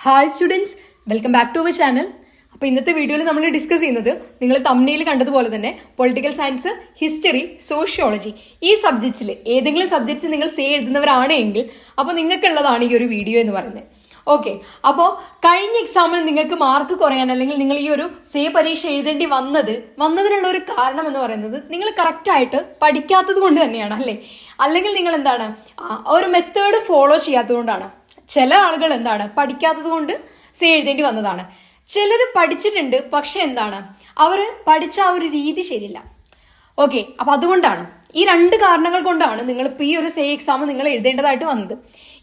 Hi students, welcome back to our channel. അപ്പോൾ ഇന്നത്തെ വീഡിയോയിൽ നമ്മൾ ഡിസ്കസ് ചെയ്യുന്നത് നിങ്ങൾ തംബ്നെയിൽ കണ്ടതുപോലെ തന്നെ പൊളിറ്റിക്കൽ സയൻസ്, ഹിസ്റ്ററി, സോഷ്യോളജി ഈ സബ്ജക്ട്സിൽ ഏതെങ്കിലും സബ്ജക്ട്സ് നിങ്ങൾ സേ എഴുതുന്നവരാണെങ്കിൽ അപ്പോൾ നിങ്ങൾക്കുള്ളതാണ് ഈ ഒരു വീഡിയോ എന്ന് പറയുന്നത്. ഓക്കെ, അപ്പോൾ കഴിഞ്ഞ എക്സാമിൽ നിങ്ങൾക്ക് മാർക്ക് കുറയാൻ അല്ലെങ്കിൽ നിങ്ങൾ ഈ ഒരു സേ പരീക്ഷ എഴുതേണ്ടി വന്നതിനുള്ള ഒരു കാരണം എന്ന് പറയുന്നത് നിങ്ങൾ കറക്റ്റായിട്ട് പഠിക്കാത്തത് കൊണ്ട് തന്നെയാണ്, അല്ലേ? അല്ലെങ്കിൽ നിങ്ങൾ എന്താണ് ഒരു മെത്തേഡ് ഫോളോ ചെയ്യാത്തത് കൊണ്ടാണ്. ചില ആളുകൾ എന്താണ് പഠിക്കാത്തത് കൊണ്ട് സേ എഴുതേണ്ടി വന്നതാണ്. ചിലർ പഠിച്ചിട്ടുണ്ട്, പക്ഷെ എന്താണ് അവർ പഠിച്ച ആ ഒരു രീതി ശരിയില്ല. ഓക്കെ, അപ്പൊ അതുകൊണ്ടാണ് ഈ രണ്ട് കാരണങ്ങൾ കൊണ്ടാണ് നിങ്ങൾ ഇപ്പോൾ ഈ ഒരു സേ എക്സാം നിങ്ങൾ എഴുതേണ്ടതായിട്ട് വന്നത്.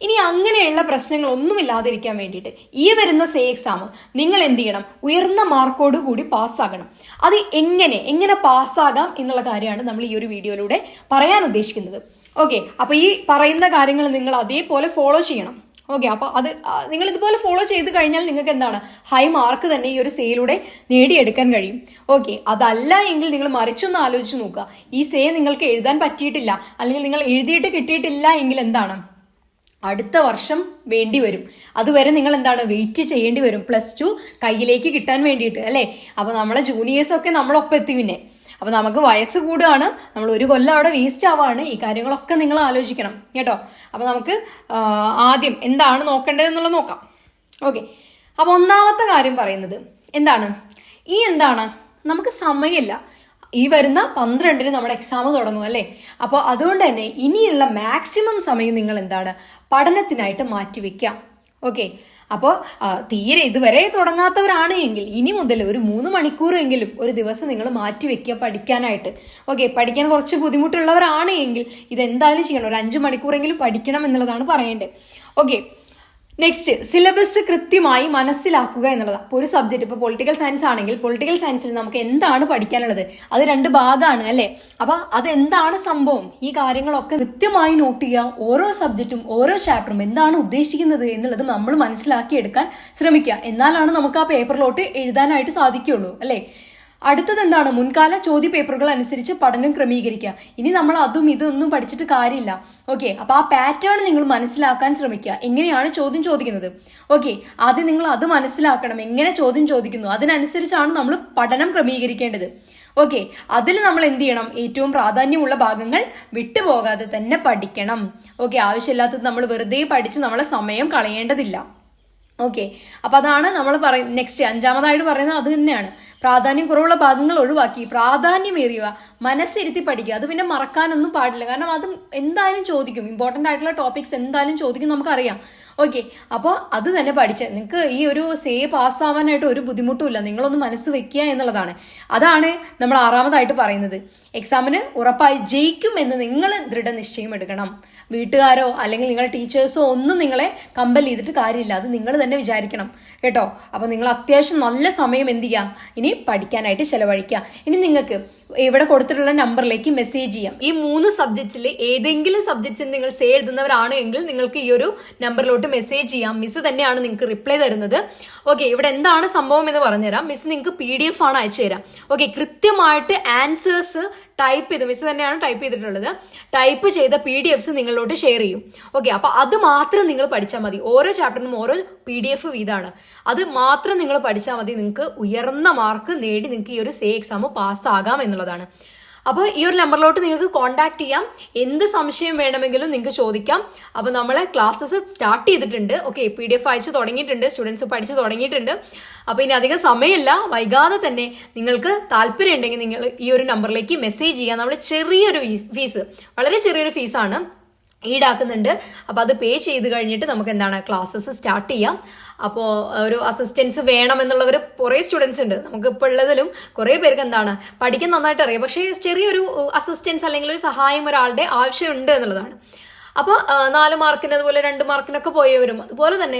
ഇനി അങ്ങനെയുള്ള പ്രശ്നങ്ങൾ ഒന്നുമില്ലാതിരിക്കാൻ വേണ്ടിയിട്ട് ഈ വരുന്ന സേ എക്സാം നിങ്ങൾ എന്ത് ചെയ്യണം? ഉയർന്ന മാർക്കോട് കൂടി പാസ്സാകണം. അത് എങ്ങനെ പാസ്സാകാം എന്നുള്ള കാര്യമാണ് നമ്മൾ ഈ ഒരു വീഡിയോയിലൂടെ പറയാൻ ഉദ്ദേശിക്കുന്നത്. ഓക്കെ, അപ്പൊ ഈ പറയുന്ന കാര്യങ്ങൾ നിങ്ങൾ അതേപോലെ ഫോളോ ചെയ്യണം. ഓക്കെ, അപ്പൊ അത് നിങ്ങൾ ഇതുപോലെ ഫോളോ ചെയ്ത് കഴിഞ്ഞാൽ നിങ്ങൾക്ക് എന്താണ് ഹൈ മാർക്ക് തന്നെ ഈ ഒരു സേയിലൂടെ നേടിയെടുക്കാൻ കഴിയും. ഓക്കെ, അതല്ല എങ്കിൽ നിങ്ങൾ മറിച്ചൊന്ന് ആലോചിച്ച് നോക്കുക. ഈ സേ നിങ്ങൾക്ക് എഴുതാൻ പറ്റിയിട്ടില്ല അല്ലെങ്കിൽ നിങ്ങൾ എഴുതിയിട്ട് കിട്ടിയിട്ടില്ല എങ്കിൽ എന്താണ് അടുത്ത വർഷം വേണ്ടി വരും. അതുവരെ നിങ്ങൾ എന്താണ് വെയിറ്റ് ചെയ്യേണ്ടി വരും +2 കയ്യിലേക്ക് കിട്ടാൻ വേണ്ടിയിട്ട്, അല്ലേ? അപ്പൊ നമ്മളെ ജൂനിയേഴ്സൊക്കെ നമ്മളൊപ്പം എത്തി. പിന്നെ അപ്പൊ നമുക്ക് വയസ്സ് കൂടുകയാണ്, നമ്മൾ ഒരു കൊല്ലം അവിടെ വേസ്റ്റ് ആവാണ്. ഈ കാര്യങ്ങളൊക്കെ നിങ്ങൾ ആലോചിക്കണം കേട്ടോ. അപ്പൊ നമുക്ക് ആദ്യം എന്താണ് നോക്കേണ്ടതെന്നുള്ളത് നോക്കാം. ഓക്കെ, അപ്പൊ ഒന്നാമത്തെ കാര്യം പറയുന്നത് എന്താണ് നമുക്ക് സമയമില്ല. ഈ വരുന്ന 12-ന് നമ്മുടെ എക്സാം തുടങ്ങും, അല്ലേ? അപ്പോൾ അതുകൊണ്ട് തന്നെ ഇനിയുള്ള മാക്സിമം സമയം നിങ്ങൾ എന്താണ് പഠനത്തിനായിട്ട് മാറ്റിവെക്കാം. ഓക്കെ, അപ്പോൾ തീരെ ഇതുവരെ തുടങ്ങാത്തവരാണ് എങ്കിൽ ഇനി മുതൽ ഒരു 3 മണിക്കൂറെങ്കിലും ഒരു ദിവസം നിങ്ങൾ മാറ്റിവെക്കുക പഠിക്കാനായിട്ട്. ഓക്കെ, പഠിക്കാൻ കുറച്ച് ബുദ്ധിമുട്ടുള്ളവരാണ് എങ്കിൽ ഇതെന്തായാലും ചെയ്യണം. ഒരു 5 മണിക്കൂറെങ്കിലും പഠിക്കണം എന്നുള്ളതാണ് പറയേണ്ടത്. ഓക്കെ, നെക്സ്റ്റ് സിലബസ് കൃത്യമായി മനസ്സിലാക്കുക എന്നുള്ളതാണ്. അപ്പോൾ ഒരു സബ്ജക്റ്റ് ഇപ്പോൾ പൊളിറ്റിക്കൽ സയൻസ് ആണെങ്കിൽ പൊളിറ്റിക്കൽ സയൻസിൽ നമുക്ക് എന്താണ് പഠിക്കാനുള്ളത്? അത് 2 ഭാഗമാണ്, അല്ലേ? അപ്പൊ അതെന്താണ് സംഭവം? ഈ കാര്യങ്ങളൊക്കെ കൃത്യമായി നോട്ട് ചെയ്യുക. ഓരോ സബ്ജക്റ്റും ഓരോ ചാപ്റ്ററും എന്താണ് ഉദ്ദേശിക്കുന്നത് എന്നുള്ളത് നമ്മൾ മനസ്സിലാക്കി എടുക്കാൻ ശ്രമിക്കുക. എന്നാലാണ് നമുക്ക് ആ പേപ്പറിലോട്ട് എഴുതാനായിട്ട് സാധിക്കുകയുള്ളൂ, അല്ലേ? അടുത്തത് എന്താണ്? മുൻകാല ചോദ്യ പേപ്പറുകൾ അനുസരിച്ച് പഠനം ക്രമീകരിക്കുക. ഇനി നമ്മൾ അതും ഇതൊന്നും പഠിച്ചിട്ട് കാര്യമില്ല. ഓക്കെ, അപ്പൊ ആ പാറ്റേൺ നിങ്ങൾ മനസ്സിലാക്കാൻ ശ്രമിക്കുക. എങ്ങനെയാണ് ചോദ്യം ചോദിക്കുന്നത്? ഓക്കെ, ആദ്യം നിങ്ങൾ അത് മനസ്സിലാക്കണം. എങ്ങനെ ചോദ്യം ചോദിക്കുന്നു അതിനനുസരിച്ചാണ് നമ്മൾ പഠനം ക്രമീകരിക്കേണ്ടത്. ഓക്കെ, അതിൽ നമ്മൾ എന്ത് ചെയ്യണം? ഏറ്റവും പ്രാധാന്യമുള്ള ഭാഗങ്ങൾ വിട്ടുപോകാതെ തന്നെ പഠിക്കണം. ഓക്കെ, ആവശ്യമില്ലാത്തത് നമ്മൾ വെറുതെ പഠിച്ച് നമ്മളെ സമയം കളയേണ്ടതില്ല. ഓക്കെ, അപ്പൊ അതാണ് നമ്മൾ നെക്സ്റ്റ് 5-മതായിട്ട് പറയുന്നത് അത് തന്നെയാണ്. പ്രാധാന്യം കുറവുള്ള ഭാഗങ്ങൾ ഒഴിവാക്കി പ്രാധാന്യമേറിയവ മനസ്സിരുത്തി പഠിക്കുക. അത് പിന്നെ മറക്കാനൊന്നും പാടില്ല, കാരണം അത് എന്തായാലും ചോദിക്കും. ഇമ്പോർട്ടൻ്റ് ആയിട്ടുള്ള ടോപ്പിക്സ് എന്തായാലും ചോദിക്കും, നമുക്കറിയാം. ഓക്കെ, അപ്പോൾ അത് തന്നെ പഠിച്ച് നിങ്ങൾക്ക് ഈ ഒരു സേ പാസ്സാവാനായിട്ട് ഒരു ബുദ്ധിമുട്ടുമില്ല. നിങ്ങളൊന്ന് മനസ്സ് വെക്കുക എന്നുള്ളതാണ്. അതാണ് നമ്മൾ 6-മതായിട്ട് പറയുന്നത്. എക്സാമിന് ഉറപ്പായി ജയിക്കും എന്ന് നിങ്ങൾ ദൃഢനിശ്ചയം എടുക്കണം. വീട്ടുകാരോ അല്ലെങ്കിൽ നിങ്ങളുടെ ടീച്ചേഴ്സോ ഒന്നും നിങ്ങളെ കമ്പൽ ചെയ്തിട്ട് കാര്യമില്ല. അത് നിങ്ങൾ തന്നെ വിചാരിക്കണം കേട്ടോ. അപ്പൊ നിങ്ങൾ അത്യാവശ്യം നല്ല സമയം എന്ത് ചെയ്യുക? ഇനി പഠിക്കാനായിട്ട് ചെലവഴിക്കുക. ഇനി നിങ്ങൾക്ക് ഇവിടെ കൊടുത്തിട്ടുള്ള നമ്പറിലേക്ക് മെസ്സേജ് ചെയ്യാം. ഈ 3 സബ്ജക്ട്സിൽ ഏതെങ്കിലും സബ്ജക്ട്സിൽ നിങ്ങൾ സേ എഴുതുന്നവരാണ് എങ്കിൽ നിങ്ങൾക്ക് ഈ ഒരു നമ്പറിലോട്ട് മെസ്സേജ് ചെയ്യാം. മിസ് തന്നെയാണ് നിങ്ങൾക്ക് റിപ്ലൈ തരുന്നത്. ഓക്കെ, ഇവിടെ എന്താണ് സംഭവം എന്ന് പറഞ്ഞുതരാം. മിസ് നിങ്ങൾക്ക് PDF ആണ് അയച്ചു തരാം. ഓക്കെ, കൃത്യമായിട്ട് ആൻസേഴ്സ് ടൈപ്പ് ചെയ്ത് മിസ് തന്നെയാണ് ടൈപ്പ് ചെയ്തിട്ടുള്ളത്. ടൈപ്പ് ചെയ്ത PDFs നിങ്ങളിലോട്ട് ഷെയർ ചെയ്യും. ഓക്കെ, അപ്പൊ അത് മാത്രം നിങ്ങൾ പഠിച്ചാൽ മതി. ഓരോ ചാപ്റ്ററിനും ഓരോ PDF വീതമാണ്. അത് മാത്രം നിങ്ങൾ പഠിച്ചാൽ മതി. നിങ്ങൾക്ക് ഉയർന്ന മാർക്ക് നേടി നിങ്ങൾക്ക് ഈ ഒരു സേ എക്സാം പാസ്സാകാം എന്നുള്ളതാണ്. അപ്പോൾ ഈ ഒരു നമ്പറിലോട്ട് നിങ്ങൾക്ക് കോൺടാക്ട് ചെയ്യാം. എന്ത് സംശയം വേണമെങ്കിലും നിങ്ങൾക്ക് ചോദിക്കാം. അപ്പോൾ നമ്മളെ ക്ലാസ്സസ് സ്റ്റാർട്ട് ചെയ്തിട്ടുണ്ട്. ഓക്കെ, PDF അയച്ചു തുടങ്ങിയിട്ടുണ്ട്. സ്റ്റുഡൻസ് പഠിച്ചു തുടങ്ങിയിട്ടുണ്ട്. അപ്പോൾ ഇനി അധികം സമയമില്ല, വൈകാതെ തന്നെ നിങ്ങൾക്ക് താല്പര്യം ഉണ്ടെങ്കിൽ നിങ്ങൾ ഈ ഒരു നമ്പറിലേക്ക് മെസ്സേജ് ചെയ്യാം. നമ്മൾ ചെറിയൊരു ഫീസ്, വളരെ ചെറിയൊരു ഫീസാണ് ഈടാക്കുന്നുണ്ട്. അപ്പോൾ അത് പേ ചെയ്ത് കഴിഞ്ഞിട്ട് നമുക്ക് എന്താണ് ക്ലാസ്സസ് സ്റ്റാർട്ട് ചെയ്യാം. അപ്പോൾ ഒരു അസിസ്റ്റൻസ് വേണമെന്നുള്ളവർ കുറേ സ്റ്റുഡൻസ് ഉണ്ട്. നമുക്ക് ഇപ്പോൾ ഉള്ളതിലും കുറേ പേർക്ക് എന്താണ് പഠിക്കാൻ നന്നായിട്ട് അറിയാം, പക്ഷേ ചെറിയൊരു അസിസ്റ്റൻസ് അല്ലെങ്കിൽ ഒരു സഹായം ഒരാളുടെ ആവശ്യമുണ്ട് എന്നുള്ളതാണ്. അപ്പോൾ 4 മാർക്കിന് അതുപോലെ 2 മാർക്കിനൊക്കെ പോയവരും അതുപോലെ തന്നെ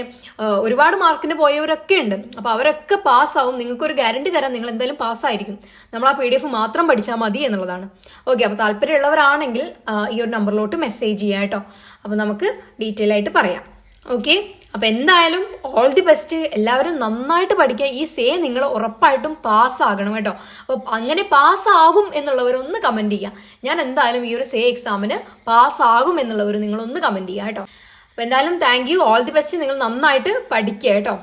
ഒരുപാട് മാർക്കിന് പോയവരൊക്കെ ഉണ്ട്. അപ്പോൾ അവരൊക്കെ പാസ്സാവും. നിങ്ങൾക്കൊരു ഗ്യാരണ്ടി തരാം, നിങ്ങൾ എന്തായാലും പാസ്സായിരിക്കും. നമ്മൾ ആ PDF മാത്രം പഠിച്ചാൽ മതി എന്നുള്ളതാണ്. ഓക്കെ, അപ്പോൾ താല്പര്യമുള്ളവരാണെങ്കിൽ ഈ ഒരു നമ്പറിലോട്ട് മെസ്സേജ് ചെയ്യാം കേട്ടോ. അപ്പോൾ നമുക്ക് ഡീറ്റെയിൽ ആയിട്ട് പറയാം. ഓക്കെ, അപ്പൊ എന്തായാലും ഓൾ ദി ബെസ്റ്റ്. എല്ലാവരും നന്നായിട്ട് പഠിക്കുക. ഈ സേ നിങ്ങൾ ഉറപ്പായിട്ടും പാസ്സാകണം കേട്ടോ. അപ്പൊ അങ്ങനെ പാസ്സാകും എന്നുള്ളവരൊന്ന് കമന്റ് ചെയ്യുക. ഞാൻ എന്തായാലും ഈ ഒരു സേ എക്സാമിന് പാസ്സാകും എന്നുള്ളവർ നിങ്ങളൊന്ന് കമന്റ് ചെയ്യുക കേട്ടോ. അപ്പൊ എന്തായാലും thank you, all the best. നിങ്ങൾ നന്നായിട്ട് പഠിക്കുക കേട്ടോ.